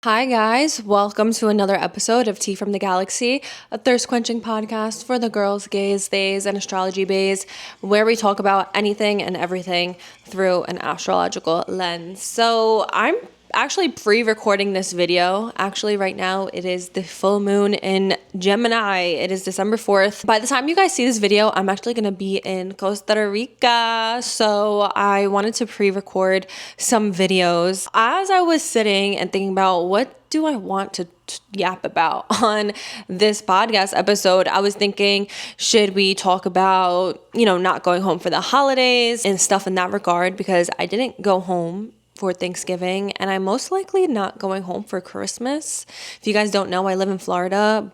Hi guys, welcome to another episode of Tea from the Galaxy, a thirst-quenching podcast for the girls, gays, theys, and astrology baes, where we talk about anything and everything through an astrological lens. So I'm actually pre-recording this video. Actually, right now it is the full moon in Gemini. It is December 4th. By the time you guys see this video, I'm actually going to be in Costa Rica. So I wanted to pre-record some videos. As I was sitting and thinking about what do I want to yap about on this podcast episode, I was thinking, should we talk about, not going home for the holidays and stuff in that regard? Because I didn't go home for Thanksgiving, and I'm most likely not going home for Christmas. If you guys don't know, I live in Florida,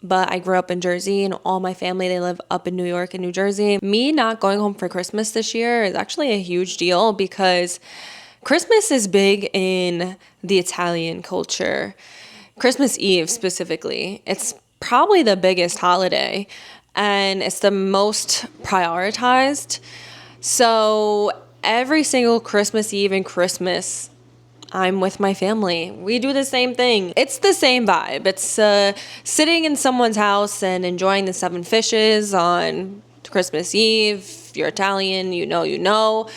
but I grew up in Jersey, and all my family, they live up in New York and New Jersey. Me not going home for Christmas this year is actually a huge deal because Christmas is big in the Italian culture. Christmas Eve specifically. It's probably the biggest holiday, and it's the most prioritized. So every single Christmas Eve and Christmas, I'm with my family. We do the same thing. It's the same vibe. It's sitting in someone's house and enjoying the seven fishes on Christmas Eve. If you're Italian, you know.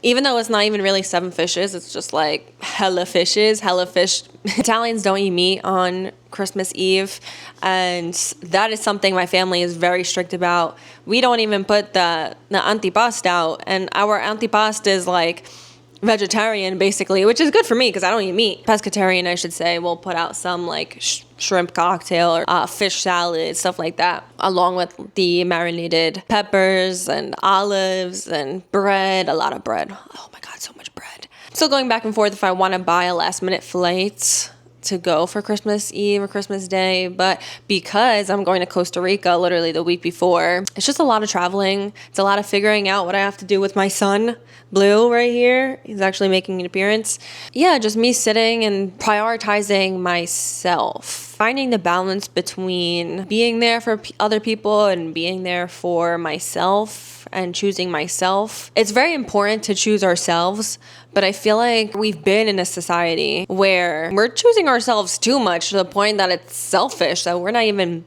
Even though it's not even really seven fishes, it's just like hella fishes, hella fish. Italians don't eat meat on Christmas Eve, and that is something my family is very strict about. We don't even put the antipasta out, and our antipasta is like vegetarian basically, which is good for me because I don't eat meat. Pescatarian, I should say. We'll put out some like shrimp cocktail or fish salad, stuff like that, along with the marinated peppers and olives and bread, a lot of bread. Oh my God, so much bread. Still going back and forth if I want to buy a last minute flight to go for Christmas Eve or Christmas Day, but because I'm going to Costa Rica literally the week before, it's just a lot of traveling. It's a lot of figuring out what I have to do with my son, Blue, right here. He's actually making an appearance. Yeah, just me sitting and prioritizing myself, finding the balance between being there for other people and being there for myself and choosing myself. It's very important to choose ourselves, but I feel like we've been in a society where we're choosing ourselves too much to the point that it's selfish, that we're not even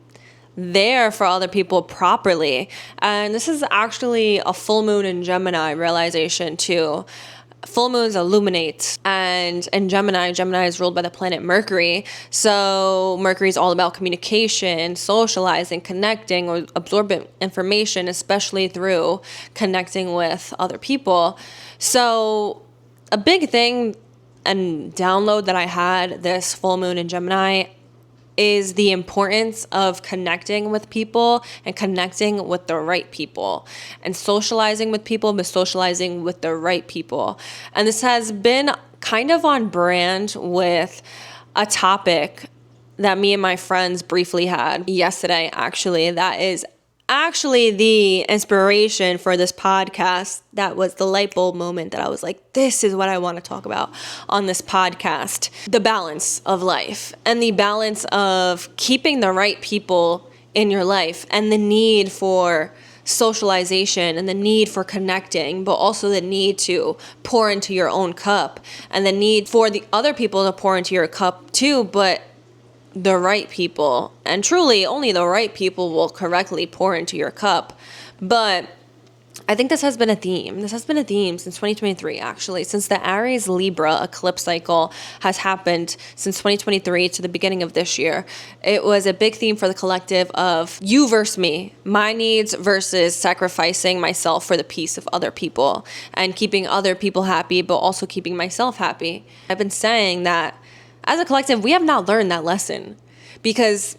there for other people properly. And this is actually a full moon in Gemini realization too. Full moons illuminate, and in Gemini is ruled by the planet Mercury. So Mercury is all about communication, socializing, connecting, or absorbing information, especially through connecting with other people. So a big thing and download that I had this full moon in Gemini is the importance of connecting with people and connecting with the right people and socializing with people, but socializing with the right people. And this has been kind of on brand with a topic that me and my friends briefly had yesterday, actually. That is actually the inspiration for this podcast. That was the light bulb moment that I was like, this is what I want to talk about on this podcast. The balance of life and the balance of keeping the right people in your life and the need for socialization and the need for connecting, but also the need to pour into your own cup and the need for the other people to pour into your cup too, but the right people. And truly, only the right people will correctly pour into your cup. But I think this has been a theme. This has been a theme since 2023, actually. Since the Aries Libra eclipse cycle has happened since 2023 to the beginning of this year. It was a big theme for the collective of you versus me, my needs versus sacrificing myself for the peace of other people and keeping other people happy, but also keeping myself happy. I've been saying that as a collective, we have not learned that lesson, because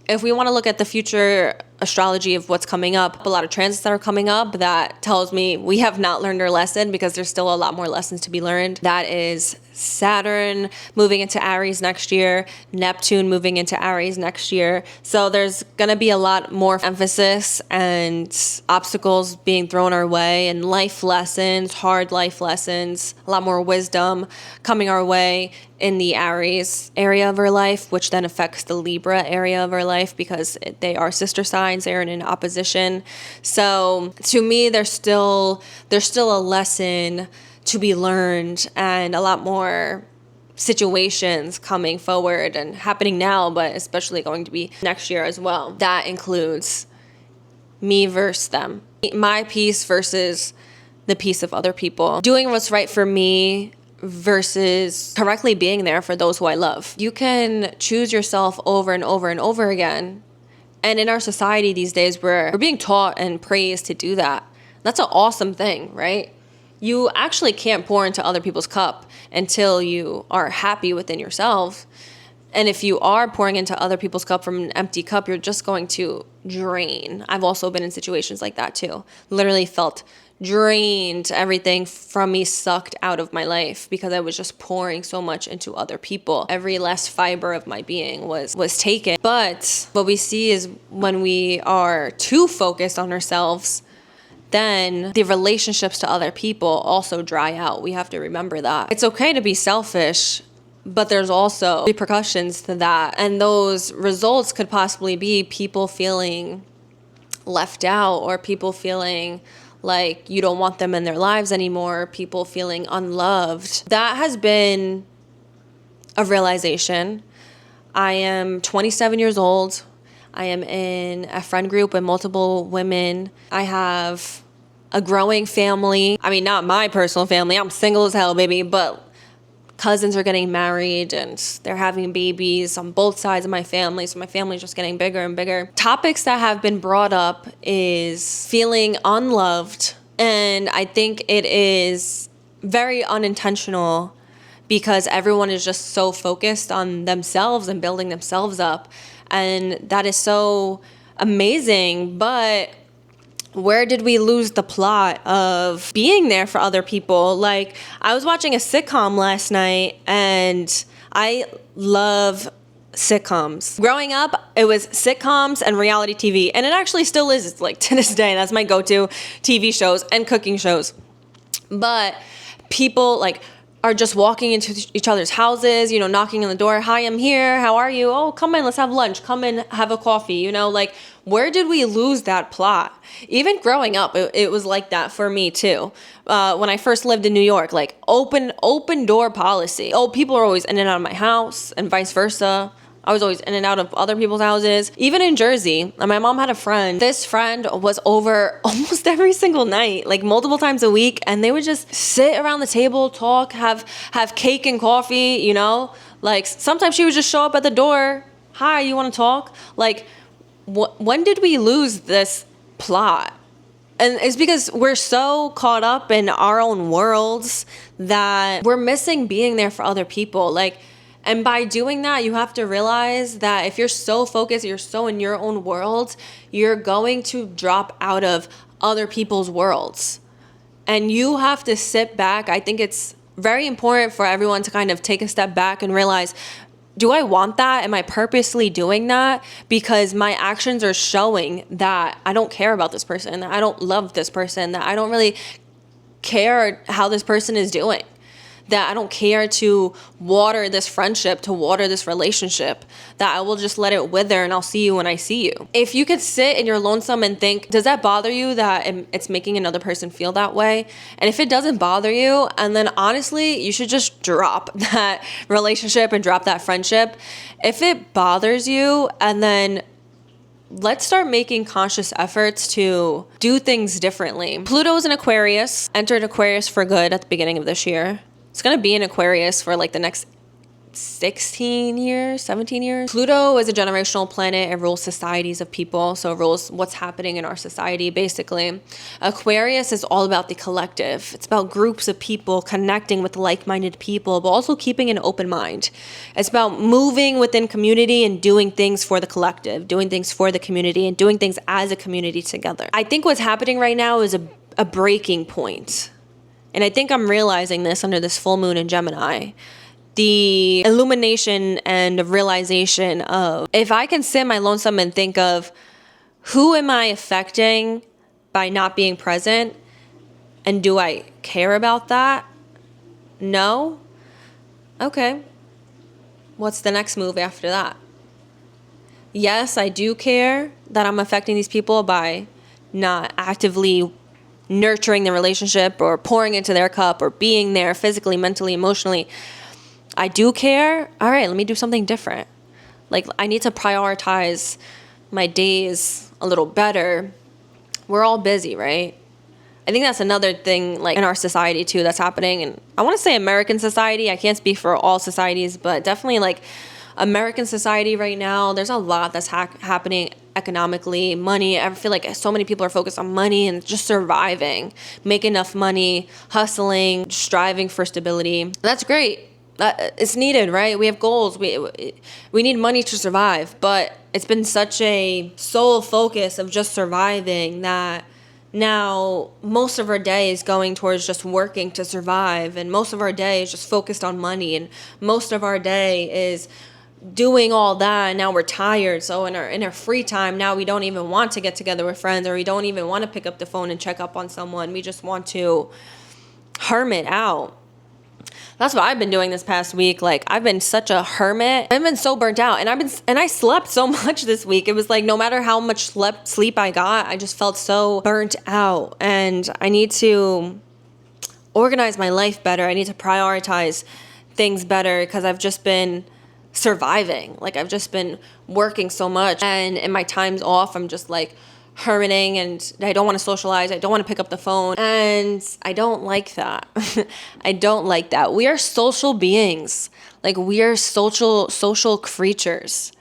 if we want to look at the future astrology of what's coming up, a lot of transits that are coming up, that tells me we have not learned our lesson because there's still a lot more lessons to be learned. That is Saturn moving into Aries next year, Neptune moving into Aries next year. So there's going to be a lot more emphasis and obstacles being thrown our way, and life lessons, hard life lessons, a lot more wisdom coming our way in the Aries area of our life, which then affects the Libra area of our life because they are sister signs, they're in opposition. So to me, there's still a lesson to be learned and a lot more situations coming forward and happening now, but especially going to be next year as well. That includes me versus them. My peace versus the peace of other people. Doing what's right for me versus correctly being there for those who I love. You can choose yourself over and over and over again. And in our society these days, we're being taught and praised to do that. That's an awesome thing, right? You actually can't pour into other people's cup until you are happy within yourself. And if you are pouring into other people's cup from an empty cup, you're just going to drain. I've also been in situations like that too. Literally felt drained. Everything from me sucked out of my life because I was just pouring so much into other people. Every last fiber of my being was taken. But what we see is when we are too focused on ourselves, then the relationships to other people also dry out. We have to remember that. It's okay to be selfish, but there's also repercussions to that. And those results could possibly be people feeling left out, or people feeling like you don't want them in their lives anymore, people feeling unloved. That has been a realization. I am 27 years old. I am in a friend group with multiple women. I have a growing family. I mean, not my personal family. I'm single as hell, baby, but cousins are getting married and they're having babies on both sides of my family. So my family's just getting bigger and bigger. Topics that have been brought up is feeling unloved. And I think it is very unintentional because everyone is just so focused on themselves and building themselves up. And that is so amazing. But where did we lose the plot of being there for other people? Like, I was watching a sitcom last night, and I love sitcoms. Growing up, it was sitcoms and reality TV, and it actually still is. It's like to this day, that's my go-to TV shows and cooking shows. But people like are just walking into each other's houses, you know, knocking on the door. Hi, I'm here. How are you? Oh, come in. Let's have lunch. Come in, have a coffee. You know, like, where did we lose that plot? Even growing up, it was like that for me too. When I first lived in New York, like open door policy. Oh, people are always in and out of my house and vice versa. I was always in and out of other people's houses. Even in Jersey, my mom had a friend. This friend was over almost every single night, like multiple times a week, and they would just sit around the table, talk, have cake and coffee, you know? Like, sometimes she would just show up at the door. Hi, you want to talk? Like, when did we lose this plot? And it's because we're so caught up in our own worlds that we're missing being there for other people. Like, and by doing that, you have to realize that if you're so focused, you're so in your own world, you're going to drop out of other people's worlds. And you have to sit back. I think it's very important for everyone to kind of take a step back and realize, do I want that? Am I purposely doing that? Because my actions are showing that I don't care about this person, that I don't love this person, that I don't really care how this person is doing, that I don't care to water this friendship, to water this relationship, that I will just let it wither and I'll see you when I see you. If you could sit in your lonesome and think, does that bother you that it's making another person feel that way? And if it doesn't bother you, and then honestly, you should just drop that relationship and drop that friendship. If it bothers you, and then let's start making conscious efforts to do things differently. Pluto's in Aquarius, entered Aquarius for good at the beginning of this year. It's going to be in Aquarius for like the next 16 years, 17 years. Pluto is a generational planet. It rules societies of people. So it rules what's happening in our society, basically. Aquarius is all about the collective. It's about groups of people connecting with like-minded people, but also keeping an open mind. It's about moving within community and doing things for the collective, doing things for the community, and doing things as a community together. I think what's happening right now is a breaking point. And I think I'm realizing this under this full moon in Gemini. The illumination and realization of, if I can sit in my lonesome and think of, who am I affecting by not being present? And do I care about that? No? Okay. What's the next move after that? Yes, I do care that I'm affecting these people by not actively nurturing the relationship or pouring into their cup or being there physically, mentally, emotionally. I do care. All right, let me do something different. Like, I need to prioritize my days a little better. We're all busy, right? I think that's another thing, like, in our society too, that's happening. And I want to say American society. I can't speak for all societies, but definitely like American society right now, there's a lot that's happening economically, money. I feel like so many people are focused on money and just surviving, make enough money, hustling, striving for stability. That's great. It's needed, right? We have goals. We need money to survive, but it's been such a sole focus of just surviving that now most of our day is going towards just working to survive, and most of our day is just focused on money, and most of our day is doing all that, and now we're tired. So in our free time now, we don't even want to get together with friends, or we don't even want to pick up the phone and check up on someone. We just want to hermit out. That's what I've been doing this past week. Like, I've been such a hermit. I've been so burnt out, and I slept so much this week. It was like, no matter how much sleep I got, I just felt so burnt out, and I need to organize my life better. I need to prioritize things better, because I've just been surviving. Like, I've just been working so much, and in my times off, I'm just like hermiting, and I don't want to socialize. I don't want to pick up the phone, and I don't like that. I don't like that. We are social beings. Like, we are social creatures.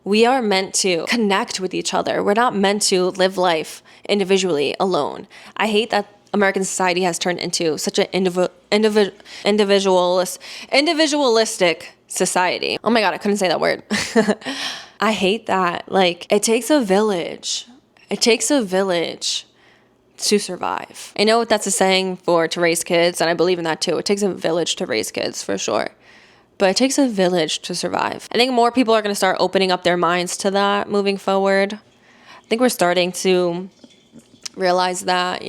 We are meant to connect with each other. We're not meant to live life individually alone. I hate that American society has turned into such an individualistic society. Oh my God, I couldn't say that word. I hate that. Like, it takes a village. It takes a village to survive. I know what that's a saying to raise kids, and I believe in that too. It takes a village to raise kids, for sure. But it takes a village to survive. I think more people are going to start opening up their minds to that moving forward. I think we're starting to realize that,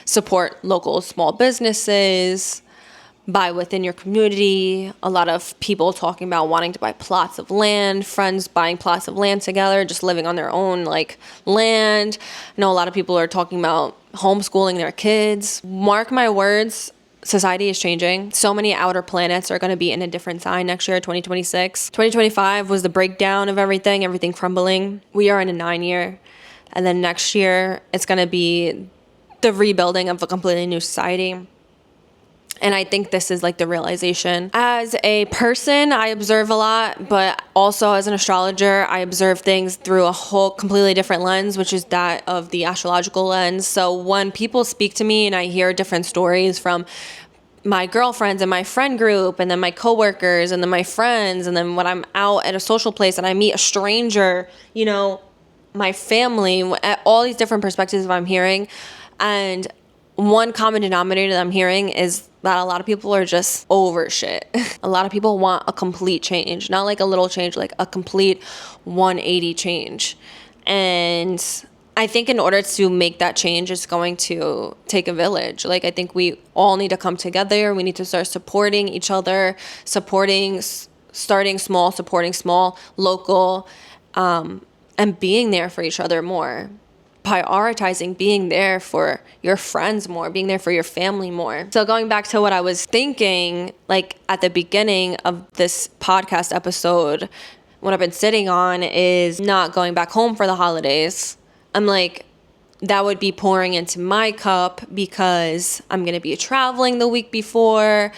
support local small businesses, buy within your community. A lot of people talking about wanting to buy plots of land, friends buying plots of land together, just living on their own land. I know a lot of people are talking about homeschooling their kids. Mark my words, society is changing. So many outer planets are going to be in a different sign next year, 2026. 2025 was the breakdown of everything crumbling. We are in a 9-year. And then next year, it's going to be the rebuilding of a completely new society. And I think this is like the realization. As a person, I observe a lot, but also as an astrologer, I observe things through a whole completely different lens, which is that of the astrological lens. So when people speak to me and I hear different stories from my girlfriends and my friend group, and then my coworkers, and then my friends, and then when I'm out at a social place and I meet a stranger, my family, all these different perspectives I'm hearing, and one common denominator that I'm hearing is that a lot of people are just over shit. A lot of people want a complete change, not like a little change, like a complete 180 change. And I think in order to make that change, it's going to take a village. Like, I think we all need to come together. We need to start supporting each other, starting small, supporting small, local, and being there for each other more. Prioritizing being there for your friends more, being there for your family more. So going back to what I was thinking, like at the beginning of this podcast episode, what I've been sitting on is not going back home for the holidays. I'm like, that would be pouring into my cup because I'm going to be traveling the week before.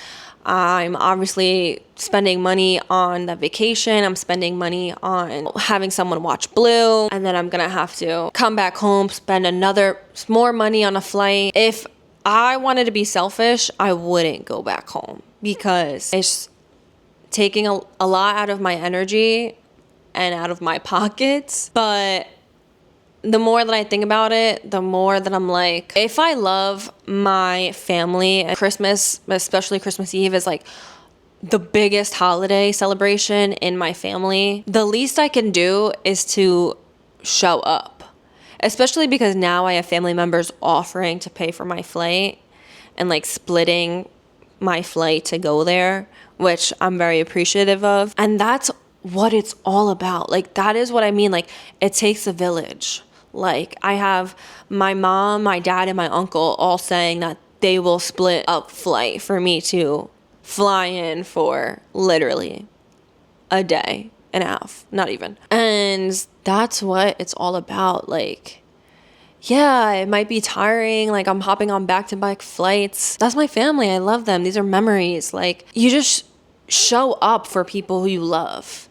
I'm obviously spending money on the vacation. I'm spending money on having someone watch Blue. And then I'm going to have to come back home, spend more money on a flight. If I wanted to be selfish, I wouldn't go back home because it's taking a lot out of my energy and out of my pockets. But the more that I think about it, the more that I'm like, if I love my family, and Christmas, especially Christmas Eve, is like the biggest holiday celebration in my family, the least I can do is to show up. Especially because now I have family members offering to pay for my flight and like splitting my flight to go there, which I'm very appreciative of. And that's what it's all about. Like, that is what I mean. Like, it takes a village. Like, I have my mom, my dad, and my uncle all saying that they will split up flight for me to fly in for literally a day and a half, not even. And that's what it's all about. Like, yeah, it might be tiring. Like, I'm hopping on back-to-back flights. That's my family. I love them. These are memories. Like, you just show up for people who you love,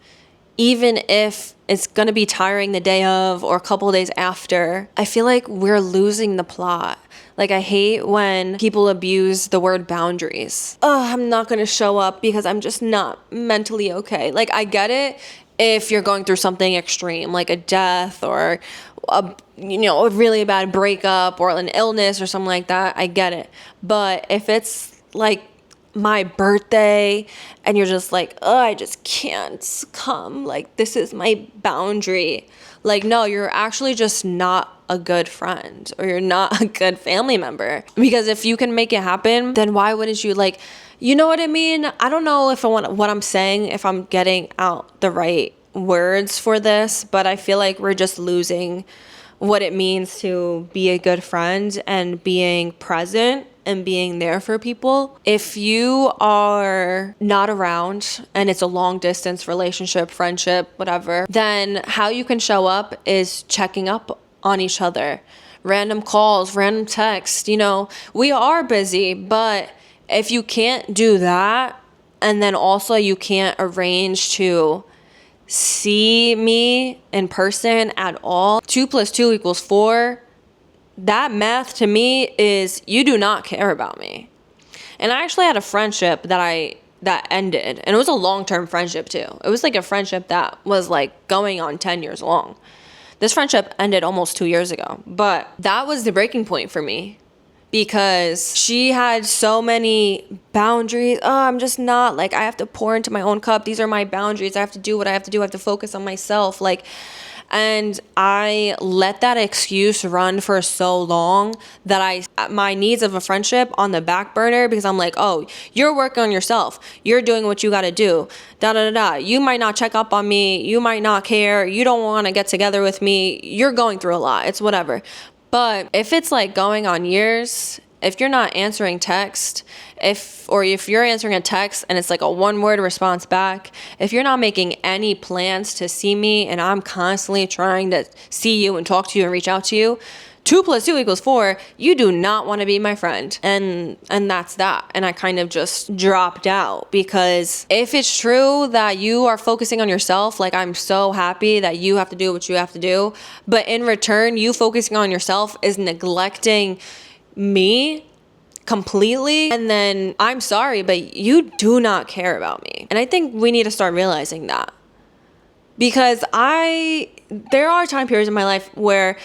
even if it's going to be tiring the day of or a couple of days after. I feel like we're losing the plot. Like, I hate when people abuse the word boundaries. Oh, I'm not going to show up because I'm just not mentally okay. Like, I get it if you're going through something extreme, like a death or a really bad breakup or an illness or something like that. I get it. But if it's like my birthday and you're just like, oh, I just can't come, like, this is my boundary. Like, no, you're actually just not a good friend, or you're not a good family member. Because if you can make it happen, then why wouldn't you? Like, you know what I mean? I don't know if what I'm saying, if I'm getting out the right words for this, but I feel like we're just losing what it means to be a good friend and being present and being there for people. If you are not around and it's a long distance relationship, friendship, whatever, then how you can show up is checking up on each other. Random calls, random texts, we are busy, but if you can't do that, and then also you can't arrange to see me in person at all, 2 + 2 = 4, that math to me is you do not care about me. And I actually had a friendship that ended, and it was a long-term friendship too. It was like a friendship that was like going on 10 years long. This friendship ended almost 2 years ago, but that was the breaking point for me because she had so many boundaries. Oh, I'm just not, like, I have to pour into my own cup. These are my boundaries. I have to do what I have to do. I have to focus on myself. And I let that excuse run for so long that my needs of a friendship on the back burner, because I'm like, oh, you're working on yourself. You're doing what you got to do. You might not check up on me. You might not care. You don't want to get together with me. You're going through a lot. It's whatever. But if it's like going on years, if you're not answering text, if you're answering a text and it's like a one-word response back, if you're not making any plans to see me and I'm constantly trying to see you and talk to you and reach out to you, 2 + 2 = 4, you do not want to be my friend. And that's that. And I kind of just dropped out, because if it's true that you are focusing on yourself, like, I'm so happy that you have to do what you have to do, but in return, you focusing on yourself is neglecting me completely, and then I'm sorry, but you do not care about me. And I think we need to start realizing that, because there are time periods in my life where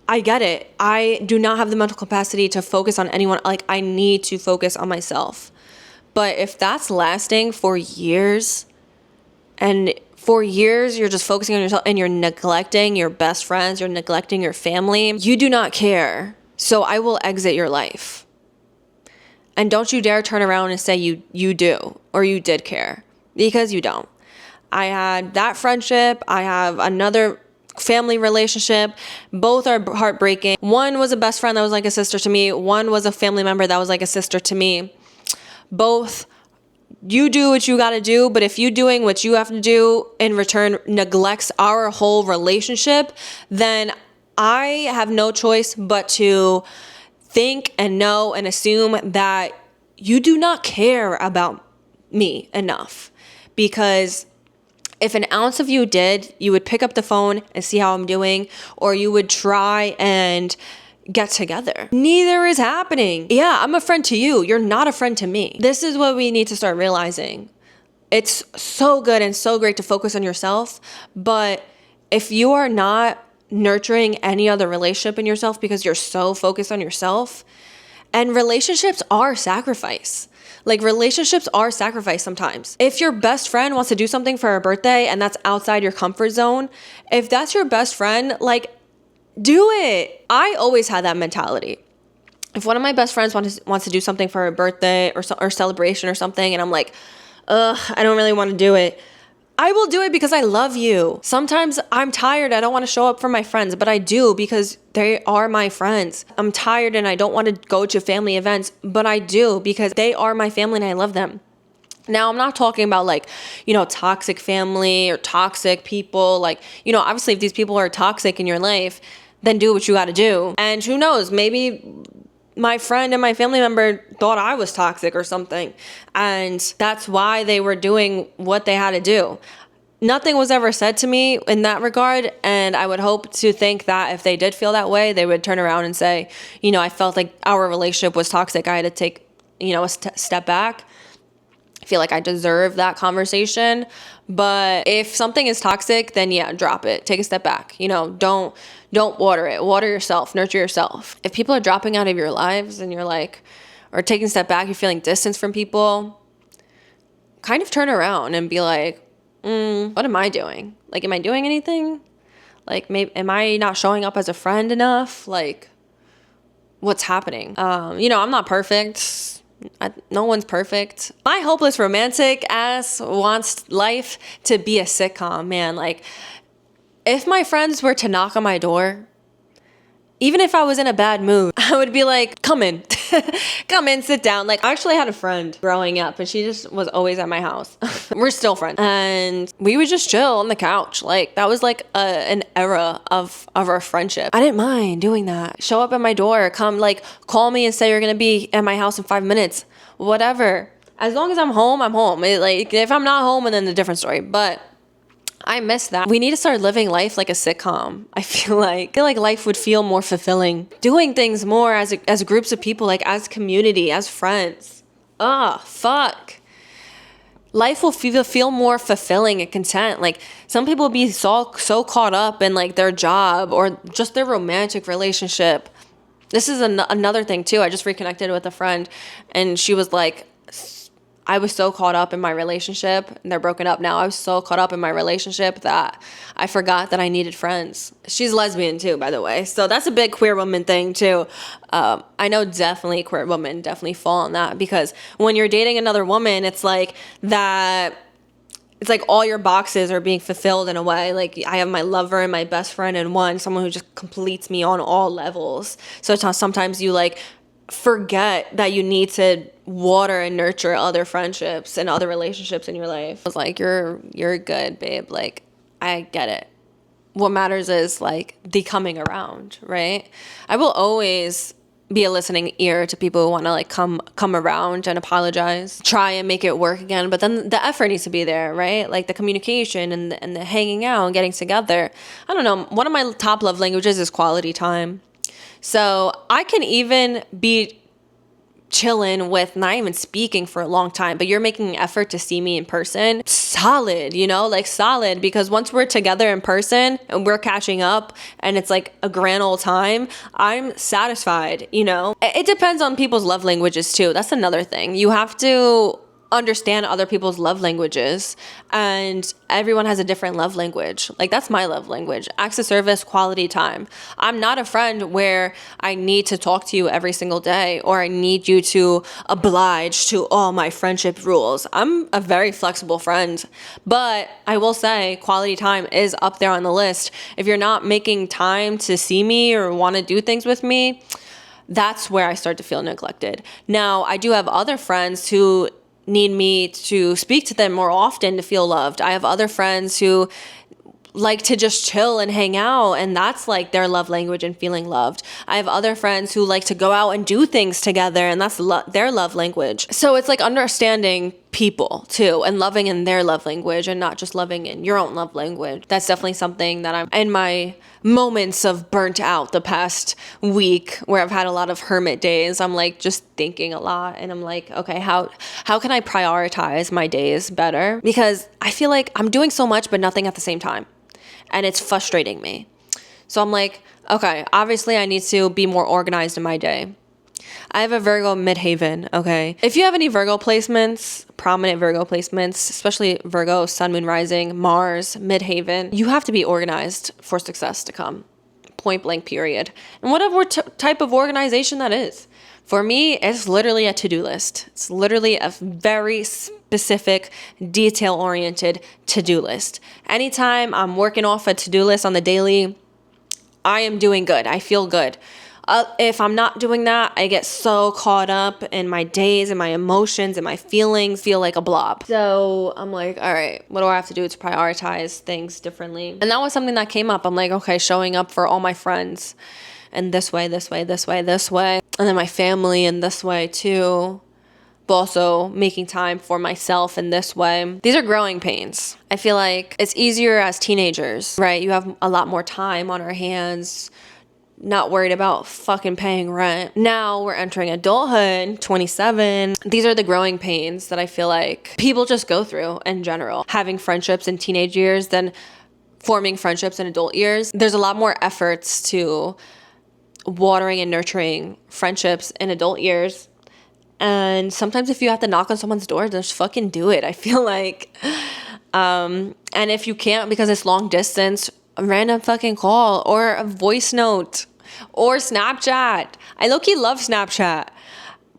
I get it. I do not have the mental capacity to focus on anyone. Like, I need to focus on myself. But if that's lasting for years, and for years you're just focusing on yourself and you're neglecting your best friends, you're neglecting your family, you do not care. So I will exit your life. And don't you dare turn around and say you do, or you did care, because you don't. I had that friendship. I have another family relationship. Both are heartbreaking. One was a best friend that was like a sister to me. One was a family member that was like a sister to me. Both, you do what you got to do, but if you doing what you have to do in return neglects our whole relationship, then I have no choice but to think and know and assume that you do not care about me enough. Because if an ounce of you did, you would pick up the phone and see how I'm doing, or you would try and get together. Neither is happening. Yeah, I'm a friend to you. You're not a friend to me. This is what we need to start realizing. It's so good and so great to focus on yourself, but if you are not nurturing any other relationship in yourself because you're so focused on yourself, and relationships are sacrifice. Like, relationships are sacrifice sometimes. If your best friend wants to do something for her birthday and that's outside your comfort zone, if that's your best friend, like, do it. I always had that mentality. If one of my best friends wants to do something for her birthday or celebration or something, and I'm like, I don't really want to do it, I will do it because I love you. Sometimes I'm tired. I don't want to show up for my friends, but I do because they are my friends. I'm tired and I don't want to go to family events, but I do because they are my family and I love them. Now, I'm not talking about like, toxic family or toxic people. Like, obviously if these people are toxic in your life, then do what you got to do. And who knows, maybe my friend and my family member thought I was toxic or something. And that's why they were doing what they had to do. Nothing was ever said to me in that regard. And I would hope to think that if they did feel that way, they would turn around and say, I felt like our relationship was toxic. I had to take, a step back. I feel like I deserve that conversation. But if something is toxic, then yeah, drop it. Take a step back. Don't water it. Water yourself, nurture yourself. If people are dropping out of your lives and you're like, or taking a step back, you're feeling distance from people, kind of turn around and be like, what am I doing? Like, am I doing anything? Like, maybe, am I not showing up as a friend enough? Like, what's happening? I'm not perfect. No one's perfect. My hopeless romantic ass wants life to be a sitcom, man. Like, if my friends were to knock on my door, even if I was in a bad mood, I would be like, come in. Come in, sit down. Like, I actually had a friend growing up and she just was always at my house. We're still friends. And we would just chill on the couch. Like, that was like an era of our friendship. I didn't mind doing that. Show up at my door, come, like, call me and say you're gonna be at my house in 5 minutes. Whatever. As long as I'm home, I'm home. Like, if I'm not home, and then a different story. But I miss that. We need to start living life like a sitcom. I feel like life would feel more fulfilling. Doing things more as groups of people, like as community, as friends. Fuck. Life will feel more fulfilling and content. Like, some people be so caught up in like their job or just their romantic relationship. This is another thing too. I just reconnected with a friend and she was like, I was so caught up in my relationship, and they're broken up now. I was so caught up in my relationship that I forgot that I needed friends. She's lesbian too, by the way. So that's a big queer woman thing too. I know definitely queer women definitely fall in that, because when you're dating another woman, it's like that. It's like all your boxes are being fulfilled in a way. Like, I have my lover and my best friend in one, someone who just completes me on all levels. So sometimes you like forget that you need to water and nurture other friendships and other relationships in your life. I was like, you're good, babe. Like, I get it. What matters is like the coming around, right? I will always be a listening ear to people who want to like come around and apologize, try and make it work again. But then the effort needs to be there, right? Like the communication and the hanging out and getting together. I don't know. One of my top love languages is quality time. So I can even be chilling with not even speaking for a long time, but you're making an effort to see me in person. Solid, like solid, because once we're together in person and we're catching up and it's like a grand old time, I'm satisfied, It depends on people's love languages too. That's another thing. You have to understand other people's love languages, and everyone has a different love language. Like, that's my love language: acts of service, quality time. I'm not a friend where I need to talk to you every single day or I need you to oblige to all my friendship rules. I'm a very flexible friend, but I will say quality time is up there on the list. If you're not making time to see me or want to do things with me, that's where I start to feel neglected. Now, I do have other friends who need me to speak to them more often to feel loved. I have other friends who like to just chill and hang out, and that's like their love language and feeling loved. I have other friends who like to go out and do things together, and that's their love language. So it's like understanding people too and loving in their love language and not just loving in your own love language. That's definitely something that I'm in my moments of burnt out the past week, where I've had a lot of hermit days. I'm like just thinking a lot, and I'm like, okay, how can I prioritize my days better? Because I feel like I'm doing so much but nothing at the same time, and it's frustrating me. So I'm like, okay, obviously I need to be more organized in my day. I have a Virgo midheaven, okay? If you have any Virgo placements, prominent Virgo placements, especially Virgo, Sun, Moon, Rising, Mars, midheaven, you have to be organized for success to come. Point blank, period. And whatever type of organization that is. For me, it's literally a to-do list. It's literally a very specific, detail-oriented to-do list. Anytime I'm working off a to-do list on the daily, I am doing good. I feel good. If I'm not doing that, I get so caught up in my days and my emotions and my feelings, feel like a blob. So I'm like, all right, what do I have to do to prioritize things differently? And that was something that came up. I'm like, okay, showing up for all my friends and this way. And then my family in this way too. But also making time for myself in this way. These are growing pains. I feel like it's easier as teenagers, right? You have a lot more time on our hands, not worried about fucking paying rent. Now we're entering adulthood, 27. These are the growing pains that I feel like people just go through in general. Having friendships in teenage years, then forming friendships in adult years. There's a lot more efforts to watering and nurturing friendships in adult years. And sometimes if you have to knock on someone's door, just fucking do it. I feel like, and if you can't because it's long distance, a random fucking call or a voice note or Snapchat. I low-key love Snapchat.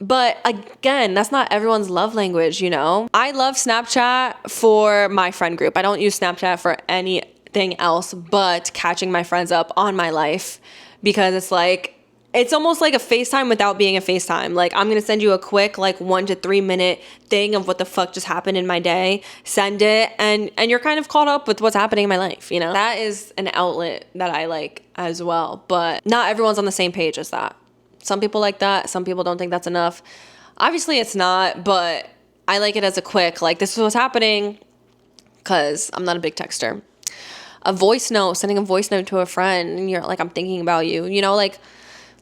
But again, that's not everyone's love language, you know? I love Snapchat for my friend group. I don't use Snapchat for anything else but catching my friends up on my life, because it's like, it's almost like a FaceTime without being a FaceTime. Like, I'm going to send you a quick, 1 to 3 minute thing of what the fuck just happened in my day. Send it, and you're kind of caught up with what's happening in my life, you know? That is an outlet that I like as well. But not everyone's on the same page as that. Some people like that. Some people don't think that's enough. Obviously, it's not, but I like it as a quick, this is what's happening, because I'm not a big texter. A voice note, sending a voice note to a friend, and you're like, I'm thinking about you, you know,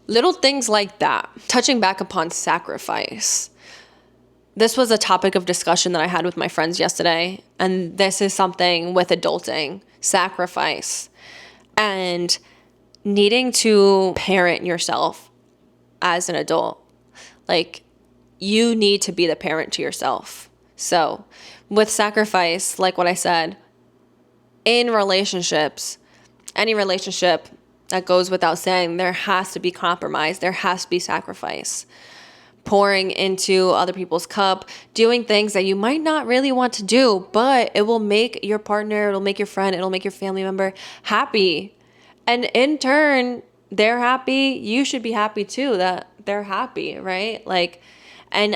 little things like that. Touching back upon sacrifice. This was a topic of discussion that I had with my friends yesterday. And this is something with adulting. Sacrifice. And needing to parent yourself as an adult. You need to be the parent to yourself. So, with sacrifice, like what I said, in relationships, any relationship, that goes without saying, there has to be compromise. There has to be sacrifice. Pouring into other people's cup, doing things that you might not really want to do, but it will make your partner, it'll make your friend, it'll make your family member happy. And in turn, they're happy. You should be happy too that they're happy, right? And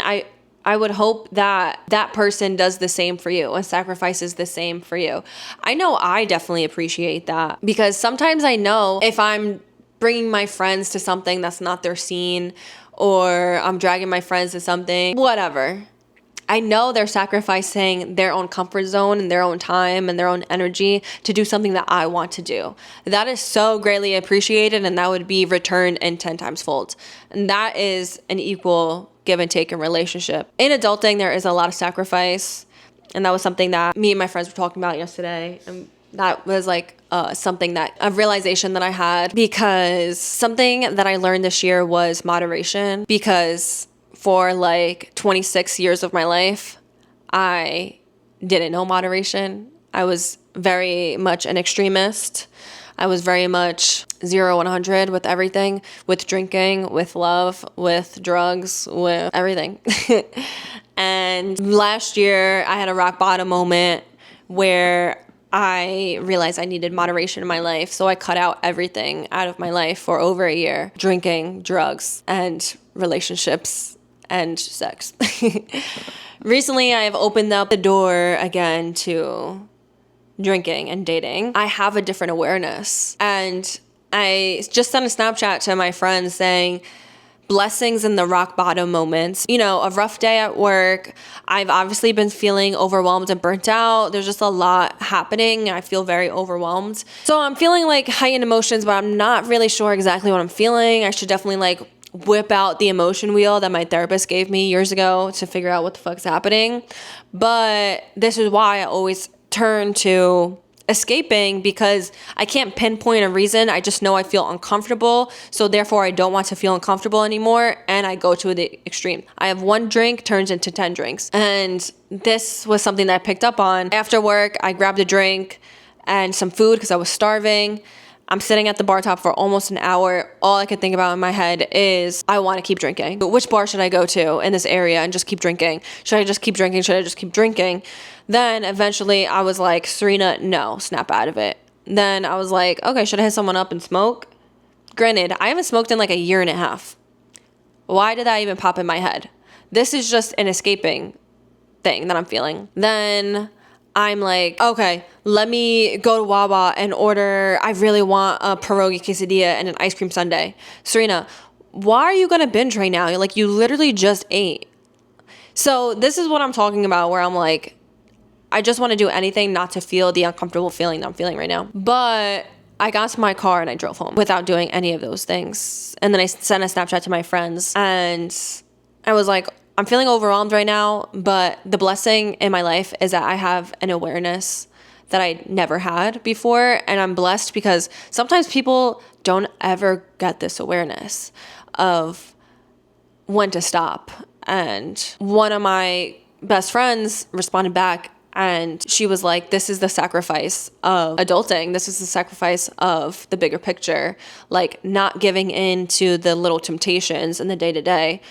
I would hope that that person does the same for you and sacrifices the same for you. I know I definitely appreciate that, because sometimes I know if I'm bringing my friends to something that's not their scene, or I'm dragging my friends to something, whatever, I know they're sacrificing their own comfort zone and their own time and their own energy to do something that I want to do. That is so greatly appreciated, and that would be returned in 10 times fold. And that is an equal give and take in relationship. In adulting, there is a lot of sacrifice, and that was something that me and my friends were talking about yesterday. And that was a realization that I had, because something that I learned this year was moderation. Because for 26 years of my life, I didn't know moderation. I was very much an extremist. I was very much 0, 100 with everything, with drinking, with love, with drugs, with everything. And last year, I had a rock bottom moment where I realized I needed moderation in my life. So I cut out everything out of my life for over a year. Drinking, drugs, and relationships, and sex. Recently, I have opened up the door again to drinking and dating. I have a different awareness. And I just sent a Snapchat to my friends saying, blessings in the rock bottom moments. You know, a rough day at work. I've obviously been feeling overwhelmed and burnt out. There's just a lot happening. I feel very overwhelmed. So I'm feeling heightened emotions, but I'm not really sure exactly what I'm feeling. I should definitely whip out the emotion wheel that my therapist gave me years ago to figure out what the fuck's happening. But this is why I always turn to escaping, because I can't pinpoint a reason. I just know I feel uncomfortable, so therefore I don't want to feel uncomfortable anymore, and I go to the extreme. I have 1 drink turns into 10 drinks, and this was something that I picked up on. After work, I grabbed a drink and some food because I was starving, I'm sitting at the bar top for almost an hour. All I could think about in my head is, I want to keep drinking. Which bar should I go to in this area and just keep drinking? Should I just keep drinking? Should I just keep drinking? Then eventually I was like, Serena, no, snap out of it. Then I was like, okay, should I hit someone up and smoke? Granted, I haven't smoked in like a year and a half. Why did that even pop in my head? This is just an escaping thing that I'm feeling. Then I'm like, okay, let me go to Wawa and order, I really want a pierogi quesadilla and an ice cream sundae. Serena, why are you gonna binge right now? You're like, you literally just ate. So this is what I'm talking about, where I'm like, I just want to do anything not to feel the uncomfortable feeling that I'm feeling right now. But I got to my car and I drove home without doing any of those things. And then I sent a Snapchat to my friends and I was like, I'm feeling overwhelmed right now, but the blessing in my life is that I have an awareness that I never had before. And I'm blessed because sometimes people don't ever get this awareness of when to stop. And one of my best friends responded back and she was like, this is the sacrifice of adulting. This is the sacrifice of the bigger picture, like not giving in to the little temptations in the day to day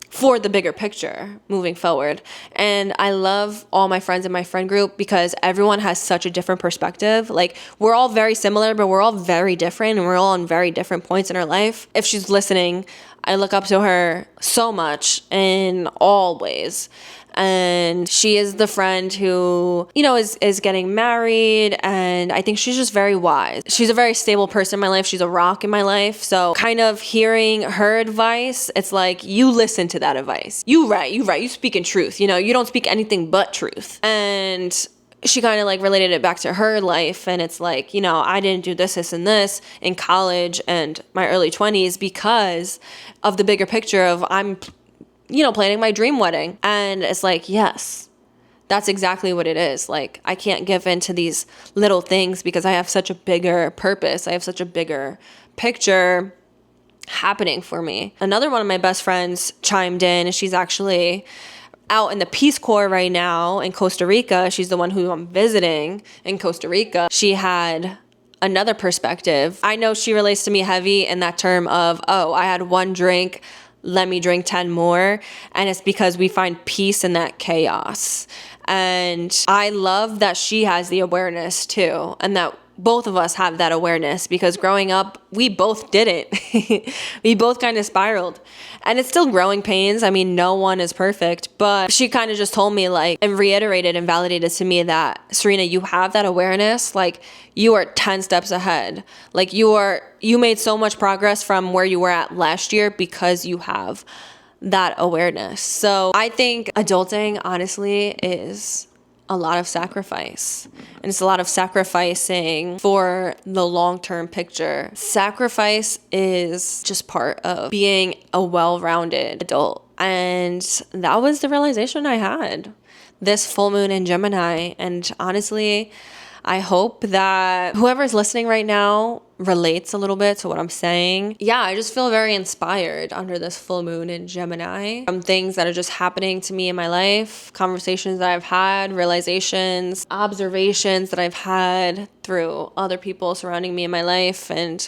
for the bigger picture moving forward. And I love all my friends in my friend group because everyone has such a different perspective. Like, we're all very similar, but we're all very different and we're all on very different points in our life. If she's listening, I look up to her so much in all ways. And she is the friend who, you know, is getting married. And I think she's just very wise. She's a very stable person in my life. She's a rock in my life. So kind of hearing her advice, it's like, you listen to that advice. You right. You speak in truth. You know, you don't speak anything but truth. And she kind of like related it back to her life. And it's like, you know, I didn't do this, and this in college and my early 20s because of the bigger picture of I'm, you know, planning my dream wedding. And it's like, yes, that's exactly what it is. Like, I can't give in to these little things because I have such a bigger purpose. I have such a bigger picture happening for me. Another one of my best friends chimed in. She's actually out in the Peace Corps right now in Costa Rica. She's the one who I'm visiting in Costa Rica. She had another perspective. I know she relates to me heavy in that term of, oh, I had one drink, let me drink 10 more. And it's because we find peace in that chaos. And I love that she has the awareness too, and that both of us have that awareness, because growing up, we both didn't. We both kind of spiraled. And it's still growing pains. I mean, no one is perfect, but she kind of just told me, like, and reiterated and validated to me that, Serena, you have that awareness. Like, you are 10 steps ahead. Like, you made so much progress from where you were at last year because you have that awareness. So I think adulting, honestly, is a lot of sacrifice. And it's a lot of sacrificing for the long-term picture. Sacrifice is just part of being a well-rounded adult. And that was the realization I had this full moon in Gemini. And honestly, I hope that whoever's listening right now relates a little bit to what I'm saying. Yeah, I just feel very inspired under this full moon in Gemini from things that are just happening to me in my life, conversations that I've had, realizations, observations that I've had through other people surrounding me in my life. And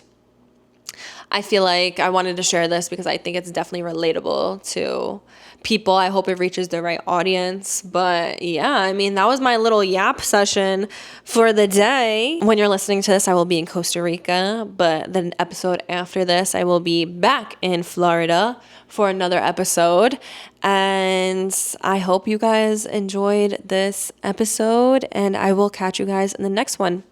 I feel like I wanted to share this because I think it's definitely relatable to people. I hope it reaches the right audience. But yeah, I mean, that was my little yap session for the day. When you're listening to this, I will be in Costa Rica, but the episode after this, I will be back in Florida for another episode. And I hope you guys enjoyed this episode, and I will catch you guys in the next one.